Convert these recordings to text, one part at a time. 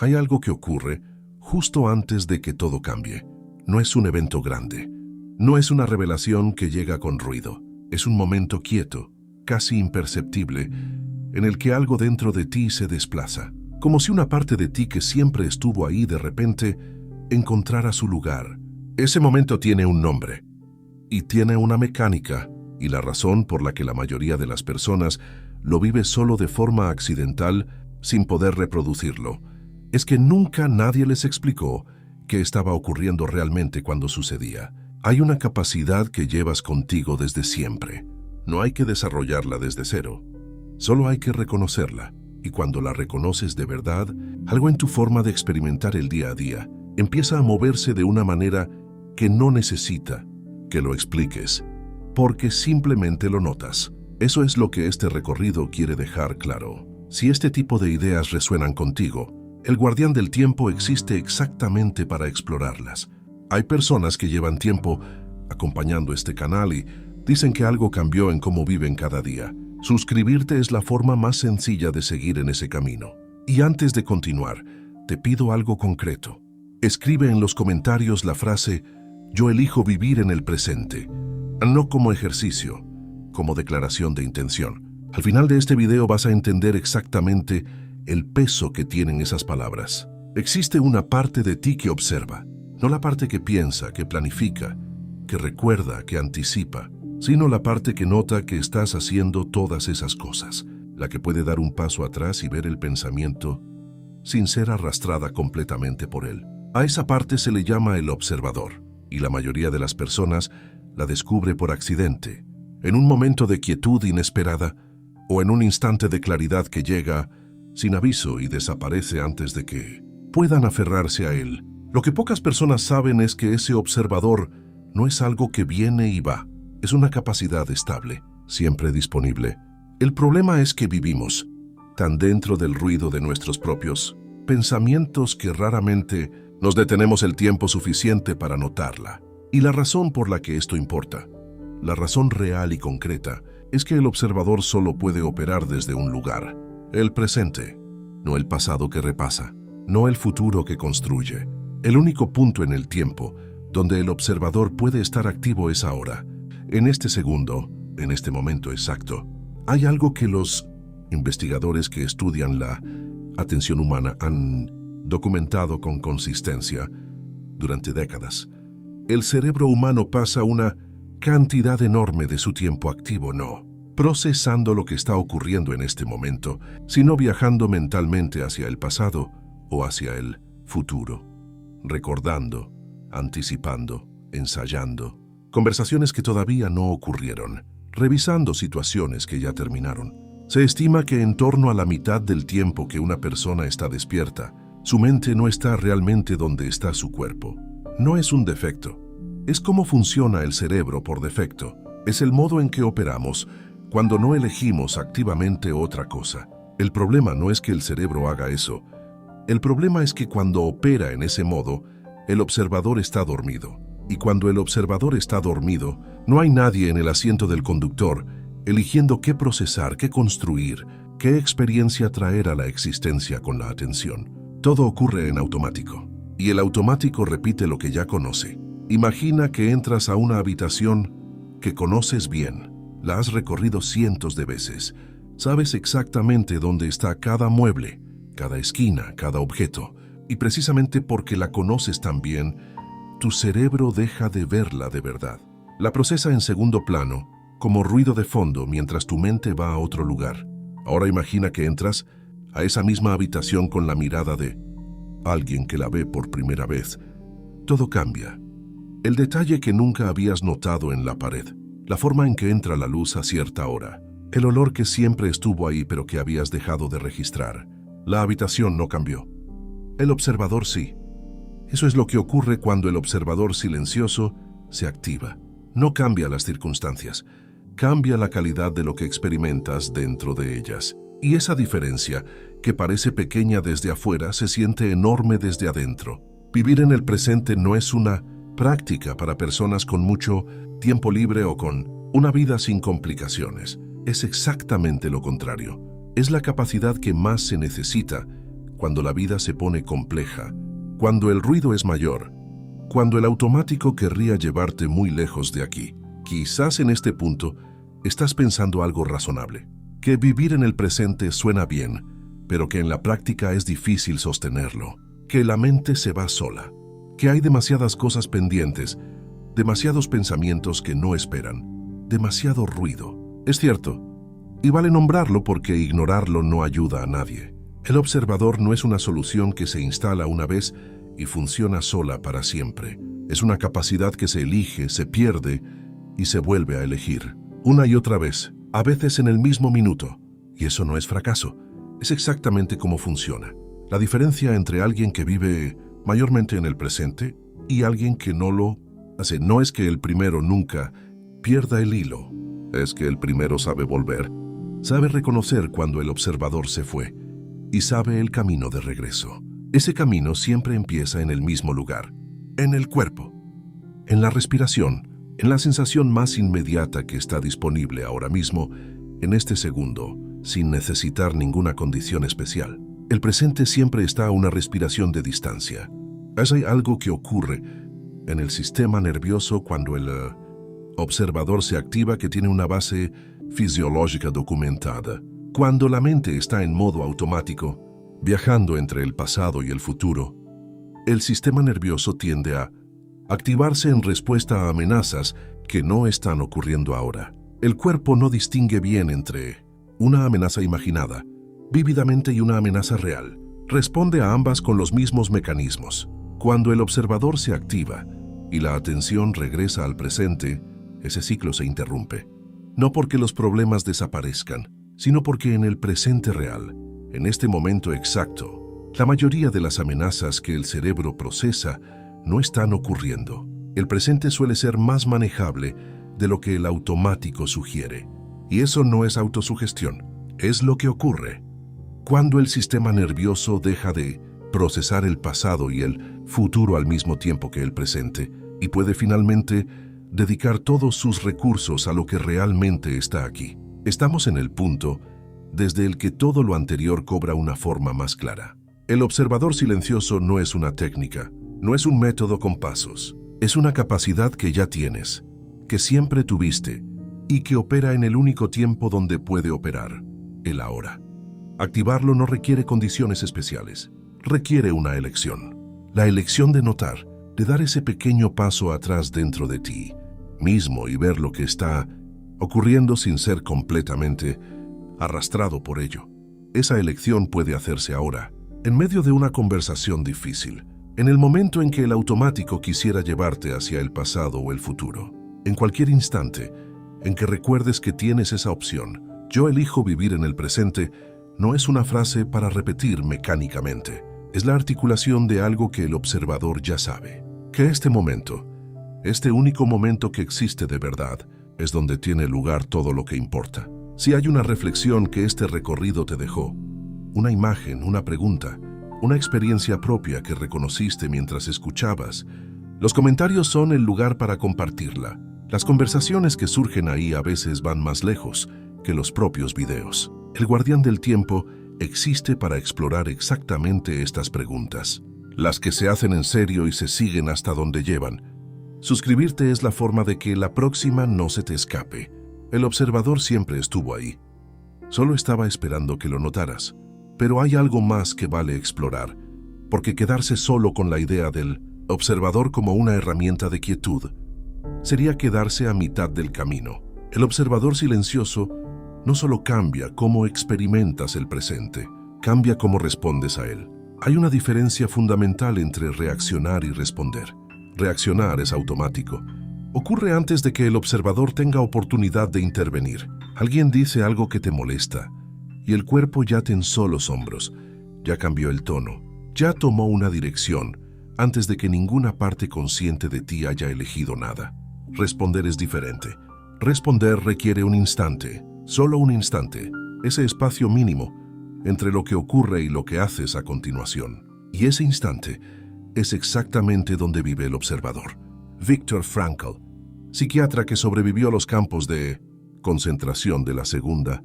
Hay algo que ocurre justo antes de que todo cambie. No es un evento grande. No es una revelación que llega con ruido. Es un momento quieto, casi imperceptible, en el que algo dentro de ti se desplaza. Como si una parte de ti que siempre estuvo ahí de repente encontrara su lugar. Ese momento tiene un nombre y tiene una mecánica, y la razón por la que la mayoría de las personas lo vive solo de forma accidental, sin poder reproducirlo, es que nunca nadie les explicó qué estaba ocurriendo realmente cuando sucedía. Hay una capacidad que llevas contigo desde siempre. No hay que desarrollarla desde cero. Solo hay que reconocerla. Y cuando la reconoces de verdad, algo en tu forma de experimentar el día a día empieza a moverse de una manera que no necesita que lo expliques, porque simplemente lo notas. Eso es lo que este recorrido quiere dejar claro. Si este tipo de ideas resuenan contigo, el guardián del tiempo existe exactamente para explorarlas. Hay personas que llevan tiempo acompañando este canal y dicen que algo cambió en cómo viven cada día. Suscribirte es la forma más sencilla de seguir en ese camino. Y antes de continuar, te pido algo concreto. Escribe en los comentarios la frase «Yo elijo vivir en el presente», no como ejercicio, como declaración de intención. Al final de este video vas a entender exactamente el peso que tienen esas palabras. Existe una parte de ti que observa, no la parte que piensa, que planifica, que recuerda, que anticipa, sino la parte que nota que estás haciendo todas esas cosas, la que puede dar un paso atrás y ver el pensamiento sin ser arrastrada completamente por él. A esa parte se le llama el observador, y la mayoría de las personas la descubre por accidente, en un momento de quietud inesperada o en un instante de claridad que llega sin aviso y desaparece antes de que puedan aferrarse a él. Lo que pocas personas saben es que ese observador no es algo que viene y va, es una capacidad estable, siempre disponible. El problema es que vivimos tan dentro del ruido de nuestros propios pensamientos que raramente nos detenemos el tiempo suficiente para notarla. Y la razón por la que esto importa, la razón real y concreta, es que el observador solo puede operar desde un lugar, el presente, no el pasado que repasa, no el futuro que construye. El único punto en el tiempo donde el observador puede estar activo es ahora, en este segundo, en este momento exacto. Hay algo que los investigadores que estudian la atención humana han documentado con consistencia durante décadas. El cerebro humano pasa una cantidad enorme de su tiempo activo no procesando lo que está ocurriendo en este momento, sino viajando mentalmente hacia el pasado o hacia el futuro, recordando, anticipando, ensayando, conversaciones que todavía no ocurrieron, revisando situaciones que ya terminaron. Se estima que en torno a la mitad del tiempo que una persona está despierta, su mente no está realmente donde está su cuerpo. No es un defecto, es cómo funciona el cerebro por defecto, es el modo en que operamos cuando no elegimos activamente otra cosa. El problema no es que el cerebro haga eso, el problema es que cuando opera en ese modo, el observador está dormido. Y cuando el observador está dormido, no hay nadie en el asiento del conductor eligiendo qué procesar, qué construir, qué experiencia traer a la existencia con la atención. Todo ocurre en automático, y el automático repite lo que ya conoce. Imagina que entras a una habitación que conoces bien, la has recorrido cientos de veces, sabes exactamente dónde está cada mueble, cada esquina, cada objeto, y precisamente porque la conoces tan bien, tu cerebro deja de verla de verdad. La procesa en segundo plano, como ruido de fondo mientras tu mente va a otro lugar. Ahora imagina que entras a esa misma habitación con la mirada de alguien que la ve por primera vez. Todo cambia. El detalle que nunca habías notado en la pared, la forma en que entra la luz a cierta hora, el olor que siempre estuvo ahí pero que habías dejado de registrar. La habitación no cambió. El observador sí. Eso es lo que ocurre cuando el observador silencioso se activa. No cambia las circunstancias, cambia la calidad de lo que experimentas dentro de ellas. Y esa diferencia, que parece pequeña desde afuera, se siente enorme desde adentro. Vivir en el presente no es una práctica para personas con mucho tiempo libre o con una vida sin complicaciones. Es exactamente lo contrario. Es la capacidad que más se necesita cuando la vida se pone compleja, cuando el ruido es mayor, cuando el automático querría llevarte muy lejos de aquí. Quizás en este punto estás pensando algo razonable, que vivir en el presente suena bien, pero que en la práctica es difícil sostenerlo, que la mente se va sola, que hay demasiadas cosas pendientes, demasiados pensamientos que no esperan, demasiado ruido. Es cierto, y vale nombrarlo porque ignorarlo no ayuda a nadie. El observador no es una solución que se instala una vez y funciona sola para siempre. Es una capacidad que se elige, se pierde y se vuelve a elegir. Una y otra vez, a veces en el mismo minuto. Y eso no es fracaso, es exactamente cómo funciona. La diferencia entre alguien que vive mayormente en el presente y alguien que no lo hace no es que el primero nunca pierda el hilo, es que el primero sabe volver, sabe reconocer cuando el observador se fue y sabe el camino de regreso. Ese camino siempre empieza en el mismo lugar, en el cuerpo, en la respiración, en la sensación más inmediata que está disponible ahora mismo, en este segundo, sin necesitar ninguna condición especial. El presente siempre está a una respiración de distancia. Hay algo que ocurre en el sistema nervioso cuando el observador se activa que tiene una base fisiológica documentada. Cuando la mente está en modo automático, viajando entre el pasado y el futuro, el sistema nervioso tiende a activarse en respuesta a amenazas que no están ocurriendo ahora. El cuerpo no distingue bien entre una amenaza imaginada, vívidamente, y una amenaza real. Responde a ambas con los mismos mecanismos. Cuando el observador se activa y la atención regresa al presente, ese ciclo se interrumpe. No porque los problemas desaparezcan, sino porque en el presente real, en este momento exacto, la mayoría de las amenazas que el cerebro procesa no están ocurriendo. El presente suele ser más manejable de lo que el automático sugiere. Y eso no es autosugestión, es lo que ocurre. Cuando el sistema nervioso deja de procesar el pasado y el futuro al mismo tiempo que el presente, y puede finalmente dedicar todos sus recursos a lo que realmente está aquí. Estamos en el punto desde el que todo lo anterior cobra una forma más clara. El observador silencioso no es una técnica, no es un método con pasos. Es una capacidad que ya tienes, que siempre tuviste y que opera en el único tiempo donde puede operar, el ahora. Activarlo no requiere condiciones especiales, requiere una elección. La elección de notar, de dar ese pequeño paso atrás dentro de ti mismo y ver lo que está ocurriendo sin ser completamente arrastrado por ello. Esa elección puede hacerse ahora, en medio de una conversación difícil, en el momento en que el automático quisiera llevarte hacia el pasado o el futuro, en cualquier instante en que recuerdes que tienes esa opción. Yo elijo vivir en el presente no es una frase para repetir mecánicamente, es la articulación de algo que el observador ya sabe, que este momento, este único momento que existe de verdad, es donde tiene lugar todo lo que importa. Si hay una reflexión que este recorrido te dejó, una imagen, una pregunta, una experiencia propia que reconociste mientras escuchabas, los comentarios son el lugar para compartirla. Las conversaciones que surgen ahí a veces van más lejos que los propios videos. El guardián del tiempo existe para explorar exactamente estas preguntas, las que se hacen en serio y se siguen hasta donde llevan. Suscribirte es la forma de que la próxima no se te escape. El observador siempre estuvo ahí. Solo estaba esperando que lo notaras. Pero hay algo más que vale explorar, porque quedarse solo con la idea del observador como una herramienta de quietud sería quedarse a mitad del camino. El observador silencioso no solo cambia cómo experimentas el presente, cambia cómo respondes a él. Hay una diferencia fundamental entre reaccionar y responder. Reaccionar es automático. Ocurre antes de que el observador tenga oportunidad de intervenir. Alguien dice algo que te molesta, y el cuerpo ya tensó los hombros, ya cambió el tono, ya tomó una dirección, antes de que ninguna parte consciente de ti haya elegido nada. Responder es diferente. Responder requiere un instante, solo un instante, ese espacio mínimo entre lo que ocurre y lo que haces a continuación. Y ese instante es exactamente donde vive el observador. Viktor Frankl, psiquiatra que sobrevivió a los campos de concentración de la Segunda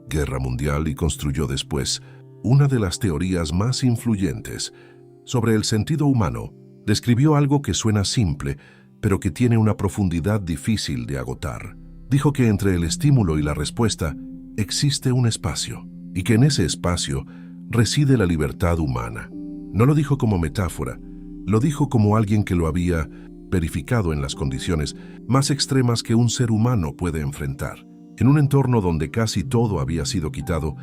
Guerra Mundial y construyó después una de las teorías más influyentes sobre el sentido humano, describió algo que suena simple, pero que tiene una profundidad difícil de agotar. Dijo que entre el estímulo y la respuesta existe un espacio, y que en ese espacio reside la libertad humana. No lo dijo como metáfora, lo dijo como alguien que lo había verificado en las condiciones más extremas que un ser humano puede enfrentar. En un entorno donde casi todo había sido quitado,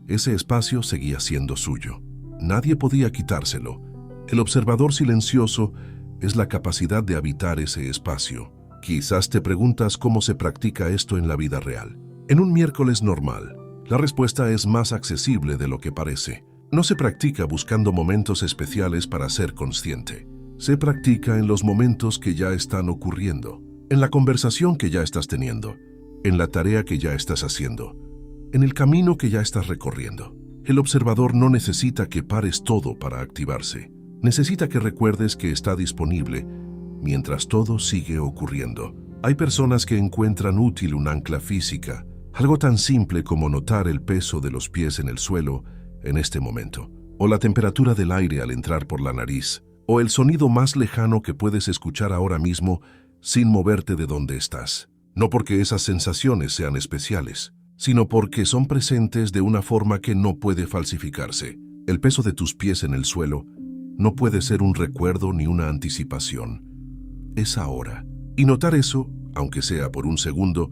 ese espacio seguía siendo suyo. Nadie podía quitárselo. El observador silencioso es la capacidad de habitar ese espacio. Quizás te preguntas cómo se practica esto en la vida real. En un miércoles normal, la respuesta es más accesible de lo que parece. No se practica buscando momentos especiales para ser consciente. Se practica en los momentos que ya están ocurriendo, en la conversación que ya estás teniendo, en la tarea que ya estás haciendo, en el camino que ya estás recorriendo. El observador no necesita que pares todo para activarse. Necesita que recuerdes que está disponible mientras todo sigue ocurriendo. Hay personas que encuentran útil un ancla física, algo tan simple como notar el peso de los pies en el suelo en este momento, o la temperatura del aire al entrar por la nariz, o el sonido más lejano que puedes escuchar ahora mismo sin moverte de donde estás. No porque esas sensaciones sean especiales, sino porque son presentes de una forma que no puede falsificarse. El peso de tus pies en el suelo no puede ser un recuerdo ni una anticipación. Es ahora. Y notar eso, aunque sea por un segundo,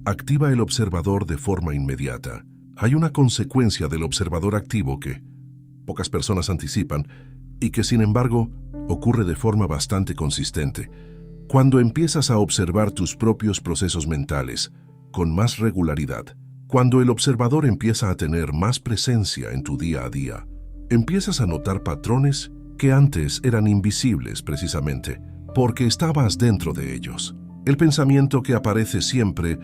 activa el observador de forma inmediata. Hay una consecuencia del observador activo que pocas personas anticipan y que, sin embargo, ocurre de forma bastante consistente. Cuando empiezas a observar tus propios procesos mentales con más regularidad, cuando el observador empieza a tener más presencia en tu día a día, empiezas a notar patrones que antes eran invisibles precisamente porque estabas dentro de ellos. El pensamiento que aparece siempre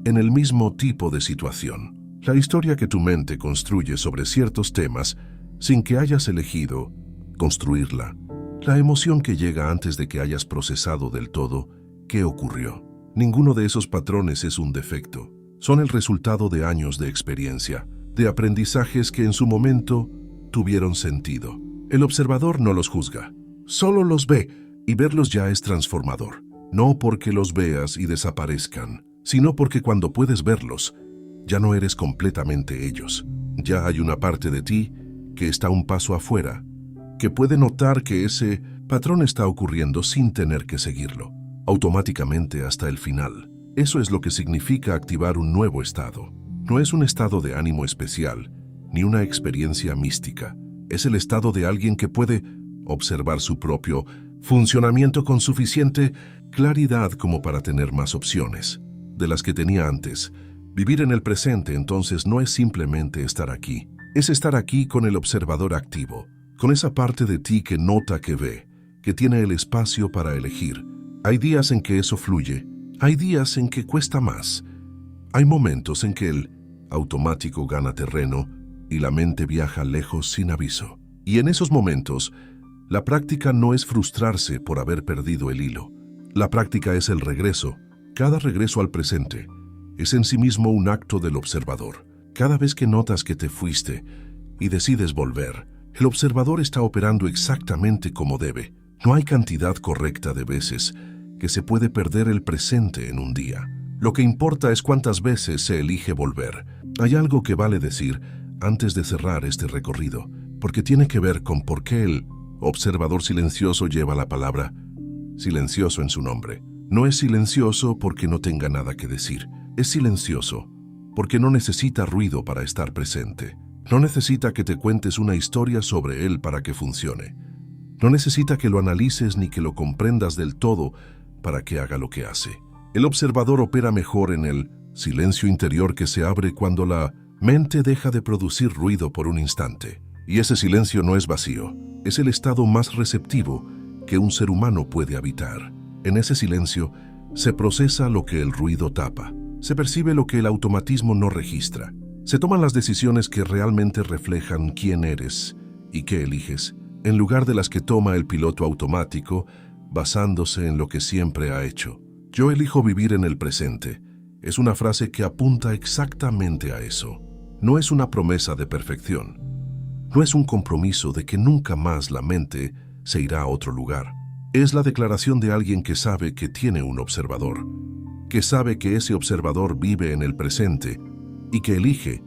en el mismo tipo de situación. La historia que tu mente construye sobre ciertos temas sin que hayas elegido construirla. La emoción que llega antes de que hayas procesado del todo qué ocurrió. Ninguno de esos patrones es un defecto. Son el resultado de años de experiencia, de aprendizajes que en su momento tuvieron sentido. El observador no los juzga, solo los ve, y verlos ya es transformador. No porque los veas y desaparezcan, sino porque cuando puedes verlos, ya no eres completamente ellos. Ya hay una parte de ti que está un paso afuera, que puede notar que ese patrón está ocurriendo sin tener que seguirlo, automáticamente hasta el final. Eso es lo que significa activar un nuevo estado. No es un estado de ánimo especial, ni una experiencia mística. Es el estado de alguien que puede observar su propio funcionamiento con suficiente claridad como para tener más opciones de las que tenía antes. Vivir en el presente, entonces, no es simplemente estar aquí. Es estar aquí con el observador activo, con esa parte de ti que nota, que ve, que tiene el espacio para elegir. Hay días en que eso fluye, hay días en que cuesta más. Hay momentos en que el automático gana terreno y la mente viaja lejos sin aviso. Y en esos momentos, la práctica no es frustrarse por haber perdido el hilo. La práctica es el regreso. Cada regreso al presente es en sí mismo un acto del observador. Cada vez que notas que te fuiste y decides volver, el observador está operando exactamente como debe. No hay cantidad correcta de veces que se puede perder el presente en un día. Lo que importa es cuántas veces se elige volver. Hay algo que vale decir antes de cerrar este recorrido, porque tiene que ver con por qué el observador silencioso lleva la palabra silencioso en su nombre. No es silencioso porque no tenga nada que decir. Es silencioso porque no necesita ruido para estar presente. No necesita que te cuentes una historia sobre él para que funcione. No necesita que lo analices ni que lo comprendas del todo para que haga lo que hace. El observador opera mejor en el silencio interior que se abre cuando la mente deja de producir ruido por un instante. Y ese silencio no es vacío, es el estado más receptivo que un ser humano puede habitar. En ese silencio se procesa lo que el ruido tapa, se percibe lo que el automatismo no registra, se toman las decisiones que realmente reflejan quién eres y qué eliges, en lugar de las que toma el piloto automático basándose en lo que siempre ha hecho. Yo elijo vivir en el presente. Es una frase que apunta exactamente a eso. No es una promesa de perfección. No es un compromiso de que nunca más la mente se irá a otro lugar. Es la declaración de alguien que sabe que tiene un observador, que sabe que ese observador vive en el presente y que elige,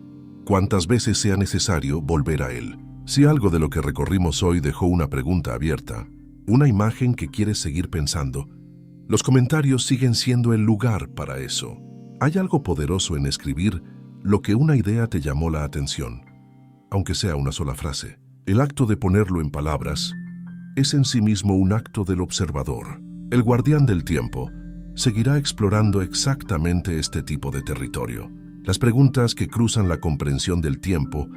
cuantas veces sea necesario, volver a él. Si algo de lo que recorrimos hoy dejó una pregunta abierta, una imagen que quieres seguir pensando, los comentarios siguen siendo el lugar para eso. Hay algo poderoso en escribir lo que una idea te llamó la atención, aunque sea una sola frase. El acto de ponerlo en palabras es en sí mismo un acto del observador. El guardián del tiempo seguirá explorando exactamente este tipo de territorio. Las preguntas que cruzan la comprensión del tiempo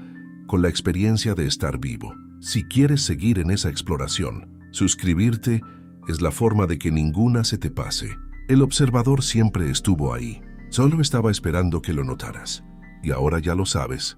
con la experiencia de estar vivo. Si quieres seguir en esa exploración, suscribirte es la forma de que ninguna se te pase. El observador siempre estuvo ahí. Solo estaba esperando que lo notaras. Y ahora ya lo sabes.